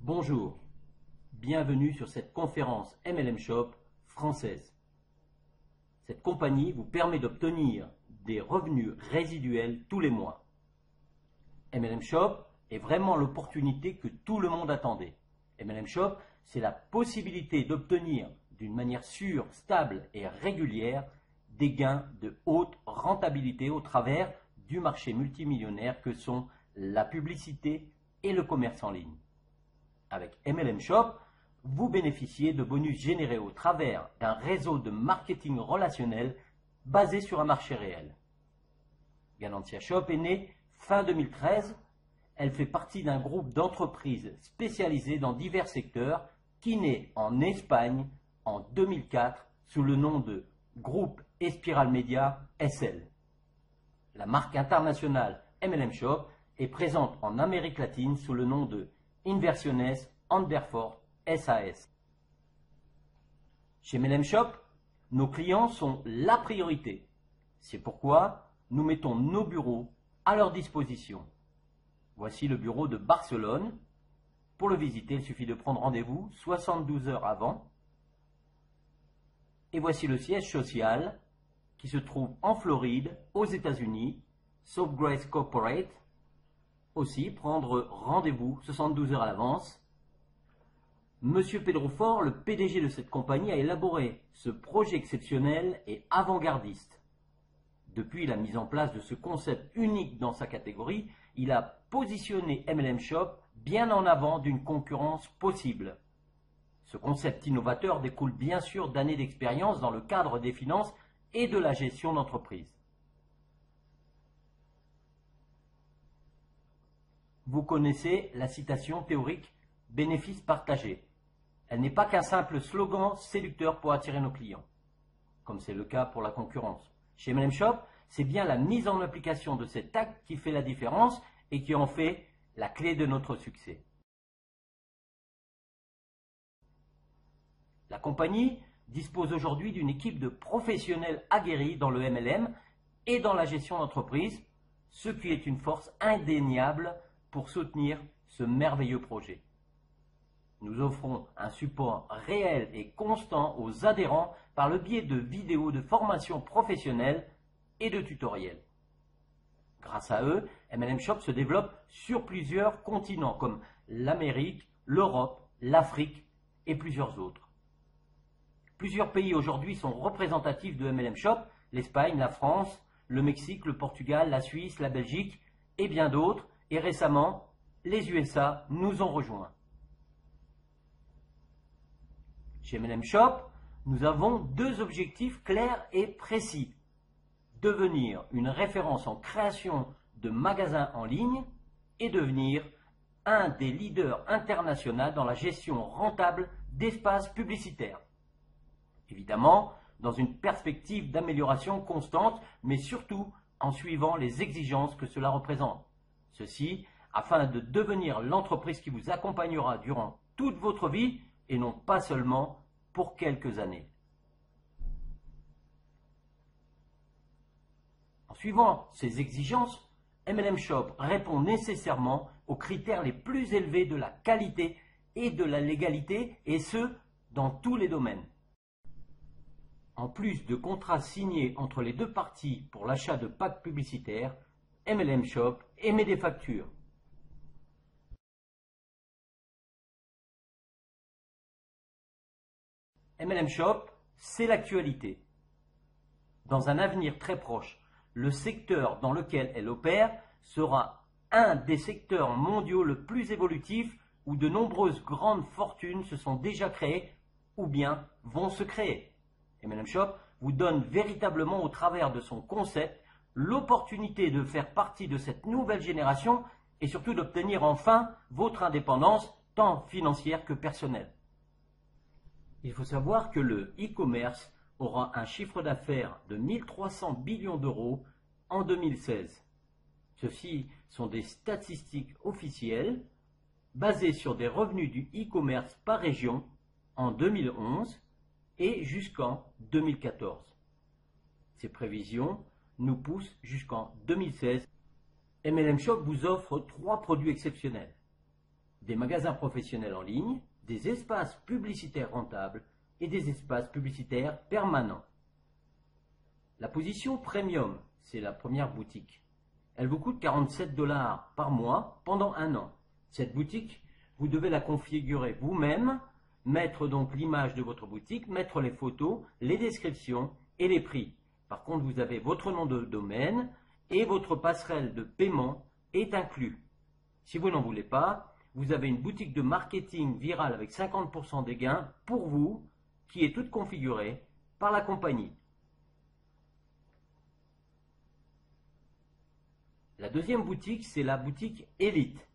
Bonjour, bienvenue sur cette conférence MLM Shop française. Cette compagnie vous permet d'obtenir des revenus résiduels tous les mois. MLM Shop est vraiment l'opportunité que tout le monde attendait. MLM Shop, c'est la possibilité d'obtenir d'une manière sûre, stable et régulière des gains de haute rentabilité au travers du marché multimillionnaire que sont la publicité et le commerce en ligne. Avec MLM Shop, vous bénéficiez de bonus générés au travers d'un réseau de marketing relationnel basé sur un marché réel. Galantia Shop est née fin 2013. Elle fait partie d'un groupe d'entreprises spécialisées dans divers secteurs qui naît en Espagne en 2004 sous le nom de Groupe Espiral Media SL. La marque internationale MLM Shop est présente en Amérique latine sous le nom de Inversiones Anderfort SAS. Chez MLM Shop, nos clients sont la priorité. C'est pourquoi nous mettons nos bureaux à leur disposition. Voici le bureau de Barcelone. Pour le visiter, il suffit de prendre rendez-vous 72 heures avant. Et voici le siège social qui se trouve en Floride, aux États-Unis, Soapgrace Corporate. Aussi, prendre rendez-vous 72 heures à l'avance. Monsieur Pedro Fort, le PDG de cette compagnie, a élaboré ce projet exceptionnel et avant-gardiste. Depuis la mise en place de ce concept unique dans sa catégorie, il a positionné MLM Shop bien en avant d'une concurrence possible. Ce concept innovateur découle bien sûr d'années d'expérience dans le cadre des finances et de la gestion d'entreprise. Vous connaissez la citation théorique « bénéfice partagé ». Elle n'est pas qu'un simple slogan séducteur pour attirer nos clients, comme c'est le cas pour la concurrence. Chez MLM Shop, c'est bien la mise en application de cet acte qui fait la différence et qui en fait la clé de notre succès. La compagnie dispose aujourd'hui d'une équipe de professionnels aguerris dans le MLM et dans la gestion d'entreprise, ce qui est une force indéniable pour soutenir ce merveilleux projet. Nous offrons un support réel et constant aux adhérents par le biais de vidéos de formation professionnelle et de tutoriels. Grâce à eux, MLM Shop se développe sur plusieurs continents comme l'Amérique, l'Europe, l'Afrique et plusieurs autres. Plusieurs pays aujourd'hui sont représentatifs de MLM Shop, l'Espagne, la France, le Mexique, le Portugal, la Suisse, la Belgique et bien d'autres. Et récemment, les USA nous ont rejoints. Chez MLM Shop, nous avons deux objectifs clairs et précis. Devenir une référence en création de magasins en ligne et devenir un des leaders internationaux dans la gestion rentable d'espaces publicitaires. Évidemment, dans une perspective d'amélioration constante, mais surtout en suivant les exigences que cela représente. Ceci afin de devenir l'entreprise qui vous accompagnera durant toute votre vie et non pas seulement pour quelques années. En suivant ces exigences, MLM Shop répond nécessairement aux critères les plus élevés de la qualité et de la légalité, et ce, dans tous les domaines. En plus de contrats signés entre les deux parties pour l'achat de packs publicitaires, MLM Shop émet des factures. MLM Shop, c'est l'actualité. Dans un avenir très proche, le secteur dans lequel elle opère sera un des secteurs mondiaux le plus évolutif où de nombreuses grandes fortunes se sont déjà créées ou bien vont se créer. MLM Shop vous donne véritablement au travers de son concept l'opportunité de faire partie de cette nouvelle génération et surtout d'obtenir enfin votre indépendance tant financière que personnelle. Il faut savoir que le e-commerce aura un chiffre d'affaires de 1300 billions d'euros en 2016. Ceci sont des statistiques officielles basées sur des revenus du e-commerce par région en 2011 et jusqu'en 2014. Ces prévisions nous poussent jusqu'en 2016. MLM Shop vous offre 3 produits exceptionnels. des magasins professionnels en ligne, des espaces publicitaires rentables et des espaces publicitaires permanents. La position Premium, c'est la première boutique. Elle vous coûte 47 $ par mois pendant un an. Cette boutique, vous devez la configurer vous-même, mettre donc l'image de votre boutique, mettre les photos, les descriptions et les prix. Par contre, vous avez votre nom de domaine et votre passerelle de paiement est inclus. Si vous n'en voulez pas, vous avez une boutique de marketing viral avec 50% des gains pour vous, qui est toute configurée par la compagnie. La deuxième boutique, c'est la boutique Elite.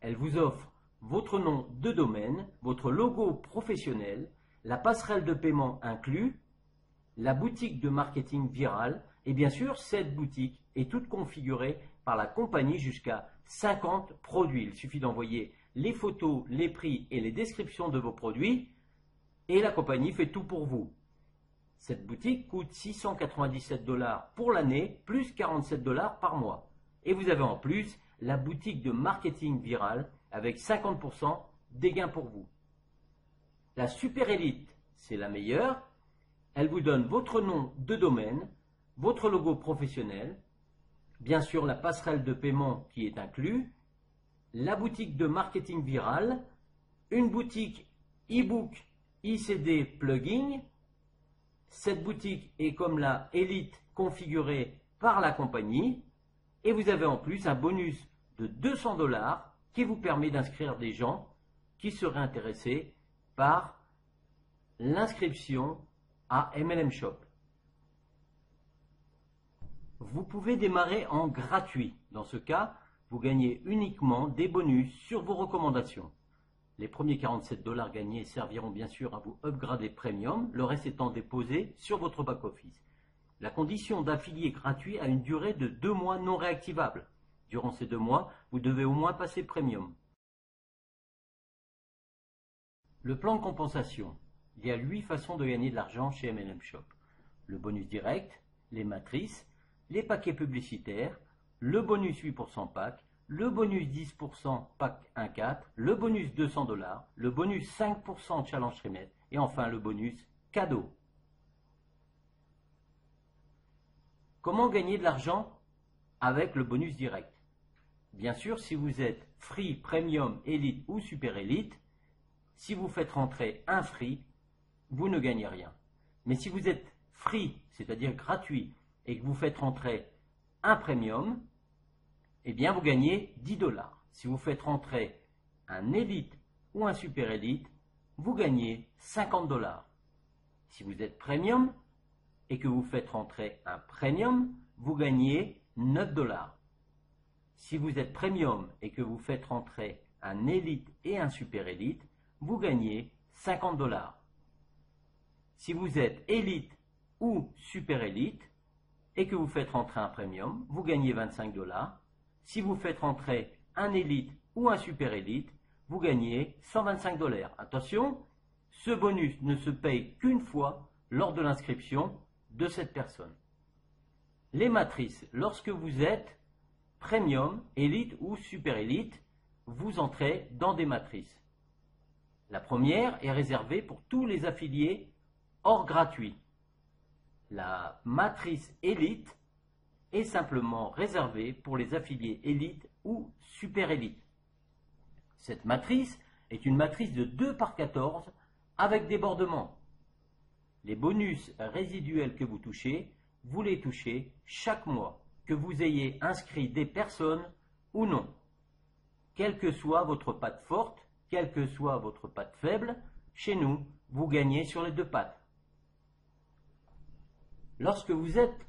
Elle vous offre votre nom de domaine, votre logo professionnel, la passerelle de paiement inclus, la boutique de marketing viral et bien sûr cette boutique est toute configurée par la compagnie jusqu'à 50 produits. Il suffit d'envoyer les photos, les prix et les descriptions de vos produits et la compagnie fait tout pour vous. Cette boutique coûte 697 $ pour l'année plus 47 $ par mois. Et vous avez en plus la boutique de marketing viral avec 50% des gains pour vous. La Super Elite, c'est la meilleure. Elle vous donne votre nom de domaine, votre logo professionnel, bien sûr la passerelle de paiement qui est inclus, la boutique de marketing viral, une boutique e-book, ICD plugin. Cette boutique est comme la Elite configurée par la compagnie et vous avez en plus un bonus de 200 $ qui vous permet d'inscrire des gens qui seraient intéressés par l'inscription à MLM Shop. Vous pouvez démarrer en gratuit. Dans ce cas, vous gagnez uniquement des bonus sur vos recommandations. Les premiers 47 $ gagnés serviront bien sûr à vous upgrader Premium, le reste étant déposé sur votre back-office. La condition d'affilié gratuit a une durée de 2 mois non réactivable. Durant ces 2 mois, vous devez au moins passer Premium. Le plan de compensation. Il y a 8 façons de gagner de l'argent chez MLM Shop. Le bonus direct, les matrices, les paquets publicitaires, le bonus 8% pack, le bonus 10% pack 1-4, le bonus 200 $, le bonus 5% challenge trimestre et enfin le bonus cadeau. Comment gagner de l'argent avec le bonus direct? Bien sûr, si vous êtes Free, Premium, Elite ou Super Elite, si vous faites rentrer un Free, vous ne gagnez rien. Mais si vous êtes Free, c'est-à-dire gratuit, et que vous faites rentrer un Premium, eh bien vous gagnez 10 $. Si vous faites rentrer un Elite ou un Super Elite, vous gagnez 50 $. Si vous êtes Premium et que vous faites rentrer un Premium, vous gagnez 9 $. Si vous êtes Premium et que vous faites rentrer un Elite et un Super Elite, vous gagnez 50 $. Si vous êtes Elite ou Super Elite et que vous faites rentrer un Premium, vous gagnez 25 $. Si vous faites rentrer un Elite ou un Super Elite, vous gagnez 125 $. Attention, ce bonus ne se paye qu'une fois lors de l'inscription de cette personne. Les matrices, lorsque vous êtes Premium, Elite ou Super Elite, vous entrez dans des matrices. La première est réservée pour tous les affiliés hors gratuit. La matrice Elite est simplement réservée pour les affiliés Elite ou Super Elite. Cette matrice est une matrice de 2 par 14 avec débordement. Les bonus résiduels que vous touchez, vous les touchez chaque mois, que vous ayez inscrit des personnes ou non. Quelle que soit votre patte forte, quelle que soit votre patte faible, chez nous, vous gagnez sur les 2 pattes. Lorsque vous êtes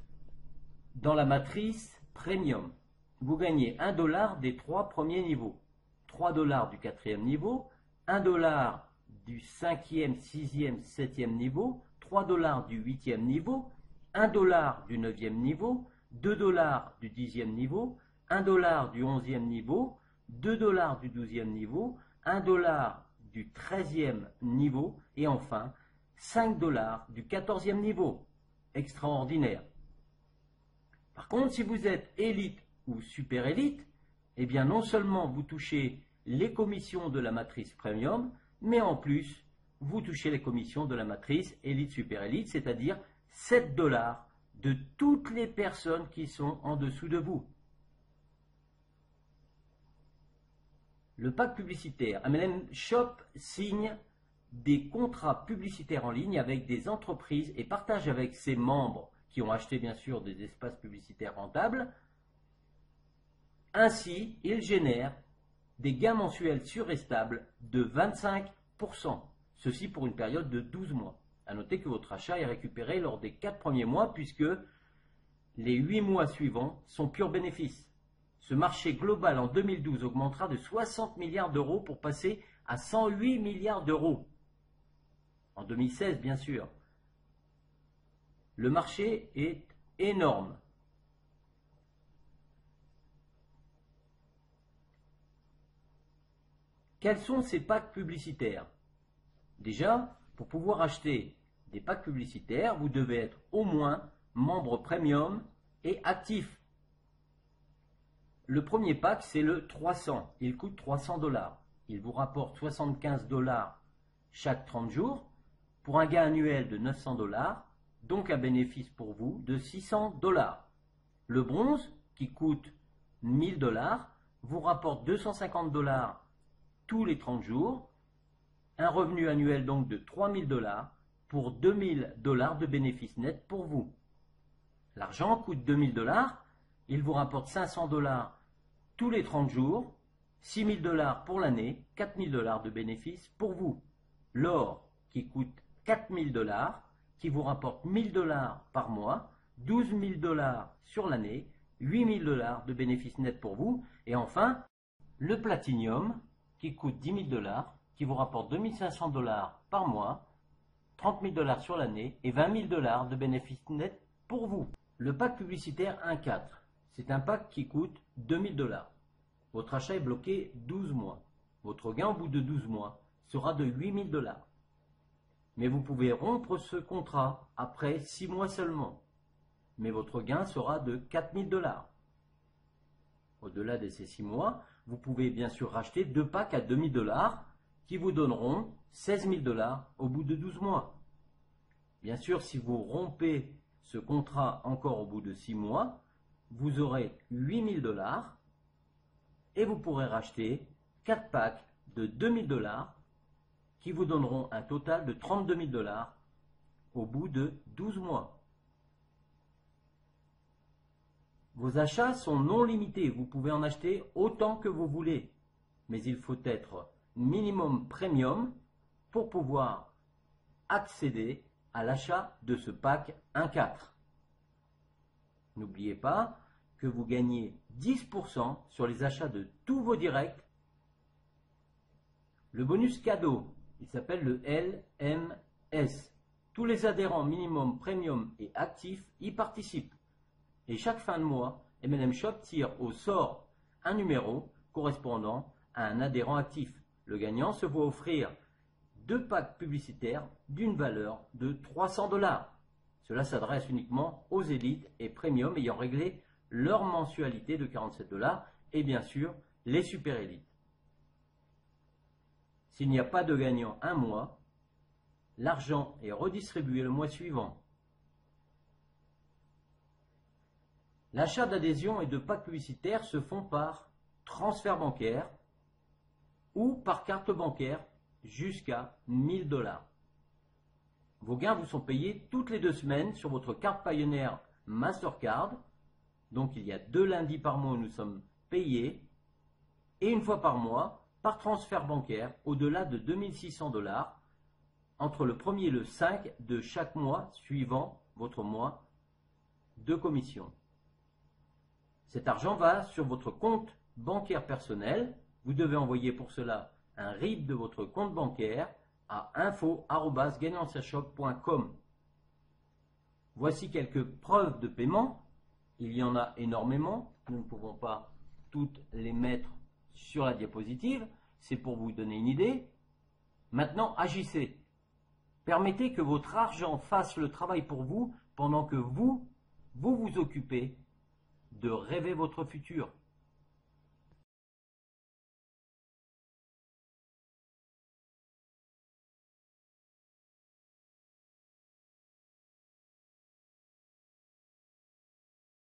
dans la matrice Premium, vous gagnez 1 $ des 3 premiers niveaux, 3 $ du 4e niveau, 1 $ du 5e, 6e, 7e niveau, 3 $ du 8e niveau, 1 $ du 9e niveau, 2 $ du 10e niveau, 1 $ du 11e niveau, 2 $ du 12e niveau, 1 $ du 13e niveau et enfin 5 $ du 14e niveau. Extraordinaire. Par contre, si vous êtes Elite ou Super Elite, eh bien non seulement vous touchez les commissions de la matrice premium, mais en plus, vous touchez les commissions de la matrice Elite Super Elite, c'est-à-dire 7 $ de toutes les personnes qui sont en dessous de vous. Le pack publicitaire, MLM Shop signe des contrats publicitaires en ligne avec des entreprises et partage avec ses membres qui ont acheté bien sûr des espaces publicitaires rentables. Ainsi, il génère des gains mensuels sûrs et stables de 25%. Ceci pour une période de 12 mois. A noter que votre achat est récupéré lors des 4 premiers mois puisque les 8 mois suivants sont purs bénéfices. Ce marché global en 2012 augmentera de 60 milliards d'euros pour passer à 108 milliards d'euros. En 2016, bien sûr. Le marché est énorme. Quels sont ces packs publicitaires? Déjà, pour pouvoir acheter des packs publicitaires, vous devez être au moins membre premium et actif. Le premier pack, c'est le 300. Il coûte 300 $. Il vous rapporte 75 $ chaque 30 jours pour un gain annuel de 900 $, donc un bénéfice pour vous de 600 $. Le bronze, qui coûte 1000 $, vous rapporte 250 $ tous les 30 jours, un revenu annuel donc de 3000 $ pour 2000 $ de bénéfices nets pour vous. L'argent coûte 2000 $, il vous rapporte 500 $ tous les 30 jours, 6000 $ pour l'année, 4000 $ de bénéfices pour vous. L'or qui coûte 4000 $, qui vous rapporte 1000 $ par mois, 12 000 $ sur l'année, 8000 $ de bénéfices nets pour vous. Et enfin, le platinium qui coûte 10 000 $, qui vous rapporte 2500 $ par mois, 30 000 $ sur l'année et 20 000 $ de bénéfices nets pour vous. Le pack publicitaire 1.4, c'est un pack qui coûte 2000 $. Votre achat est bloqué 12 mois. Votre gain au bout de 12 mois sera de 8000 $. Mais vous pouvez rompre ce contrat après 6 mois seulement. Mais votre gain sera de 4000 $. Au-delà de ces 6 mois, vous pouvez bien sûr racheter 2 packs à 2000 $ qui vous donneront 16 000 $ au bout de 12 mois. Bien sûr, si vous rompez ce contrat encore au bout de 6 mois, vous aurez 8000 $ et vous pourrez racheter 4 packs de 2000 $ qui vous donneront un total de 32 000 $ au bout de 12 mois. Vos achats sont non limités, vous pouvez en acheter autant que vous voulez, mais il faut être minimum premium pour pouvoir accéder à l'achat de ce pack 1.4. N'oubliez pas que vous gagnez 10% sur les achats de tous vos directs. Le bonus cadeau, il s'appelle le LMS. Tous les adhérents minimum premium et actifs y participent. Et chaque fin de mois, MLM Shop tire au sort un numéro correspondant à un adhérent actif. Le gagnant se voit offrir 2 packs publicitaires d'une valeur de 300 $. Cela s'adresse uniquement aux élites et premium ayant réglé leur mensualité de 47 $ et bien sûr les super élites. S'il n'y a pas de gagnant un mois, l'argent est redistribué le mois suivant. L'achat d'adhésion et de packs publicitaires se font par transfert bancaire ou par carte bancaire jusqu'à 1000 $. Vos gains vous sont payés toutes les 2 semaines sur votre carte Payoneer Mastercard. Donc il y a 2 lundis par mois où nous sommes payés et une fois par mois par transfert bancaire au-delà de 2600 $ entre le 1er et le 5 de chaque mois suivant votre mois de commission. Cet argent va sur votre compte bancaire personnel. Vous devez envoyer pour cela un RIB de votre compte bancaire à info@gagnanciashop.com. Voici quelques preuves de paiement. Il y en a énormément. Nous ne pouvons pas toutes les mettre sur la diapositive. C'est pour vous donner une idée. Maintenant, agissez. Permettez que votre argent fasse le travail pour vous pendant que vous vous occupez de rêver votre futur.